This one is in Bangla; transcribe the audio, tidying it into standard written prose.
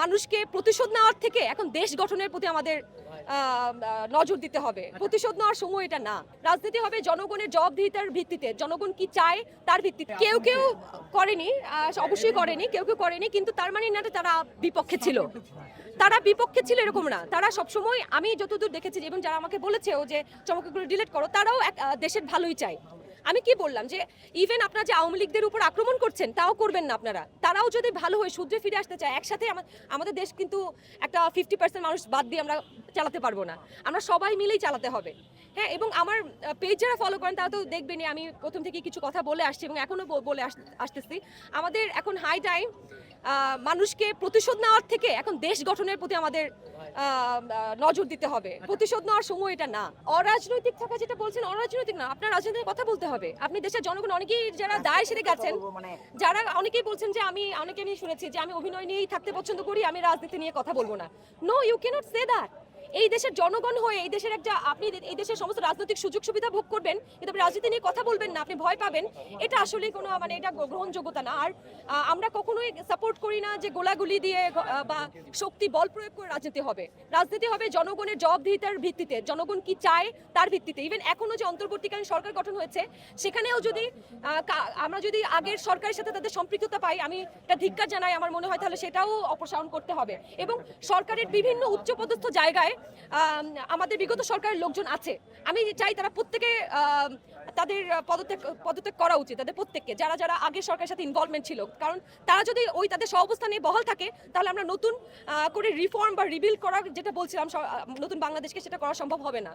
মানুষকে প্রতিশোধ নেওয়ার থেকে এখন দেশ গঠনের প্রতি আমাদের নজর দিতে হবে। প্রতিশোধ নেওয়ার সময় এটা না। রাজনীতি হবে জনগণের জবাবদিহিতার ভিত্তিতে, জনগণ কি চায় তার ভিত্তিতে। কেউ কেউ করেনি, অবশ্যই করেনি, কেউ কেউ করেনি, কিন্তু তার মানে না তারা বিপক্ষে ছিল। তারা বিপক্ষে ছিল এরকম না, তারা সবসময়, আমি যতদূর দেখেছি এবং যারা আমাকে বলেছেও যে চমকগুলো ডিলিট করো, তারাও দেশের ভালোই চায়। আমি কি বললাম যে ইভেন আপনারা যে আওয়ামী লীগদের উপর আক্রমণ করছেন তাও করবেন না আপনারা, তারাও যদি ভালো হয়ে শুধরে ফিরে আসতে চায় একসাথে। আমাদের দেশ কিন্তু একটা 50% মানুষ বাদ দিয়ে আমরা চালাতে পারবো না, আমরা সবাই মিলেই চালাতে হবে। হ্যাঁ, এবং আমার পেজ যারা ফলো করেন তারা তো দেখবেনই আমি প্রথম থেকে কিছু কথা বলে আসছি এবং এখনো বলে আসতেছি। আমাদের এখন হাই টাইম মানুষকে প্রতিশোধ নেওয়ার থেকে এখন দেশ গঠনের প্রতি আমাদের নজর দিতে হবে। প্রতিশোধ নেওয়ার সময় এটা না। অরাজনৈতিক থাকা যেটা বলছেন, অরাজনৈতিক না, আপনার রাজনৈতিক কথা বলতে হবে। আপনি দেশের জনগণ অনেকেই যারা দায় সেরে গেছেন, যারা অনেকেই বলছেন যে আমি শুনেছি যে আমি অভিনয় নিয়েই থাকতে পছন্দ করি, আমি রাজনীতি নিয়ে কথা বলবো না। No, you can't say that. এই দেশের জনগণ হয়ে এই দেশের আপনি এই দেশের সমস্ত রাজনৈতিক সুযোগ সুবিধা ভোগ করবেন, কিন্তু আপনি রাজনীতি নিয়ে কথা বলবেন না, আপনি ভয় পাবেন, এটা আসলে কোনো এটা গ্রহণযোগ্যতা না। আর আমরা কখনোই সাপোর্ট করি না যে গোলাগুলি দিয়ে বা শক্তি বল প্রয়োগ করে রাজনীতি হবে। রাজনীতি হবে জনগণের জবাবদিহিতার ভিত্তিতে, জনগণ কি চায় তার ভিত্তিতে। ইভেন এখনো যে অন্তর্বর্তীকালীন সরকার গঠন হয়েছে সেখানেও যদি আমরা যদি আগের সরকারের সাথে তাদের সম্পৃক্ততা পাই, আমি এটা ধিক্কার জানাই, আমার মনে হয় তাহলে সেটাও অপসারণ করতে হবে। এবং সরকারের বিভিন্ন উচ্চপদস্থ জায়গায় আমাদের বিগত সরকারের লোকজন আছে, আমি চাই তারা প্রত্যেকে তাদের পদত্যাগ করা উচিত, তাদের প্রত্যেককে, যারা যারা আগের সরকারের সাথে ইনভলভমেন্ট ছিল। কারণ তারা যদি তাদের সহাবস্থানে বহাল থাকে তাহলে আমরা নতুন করে রিফর্ম বা রিবিল্ড করার যেটা বলছিলাম নতুন বাংলাদেশকে, সেটা করা সম্ভব হবে না।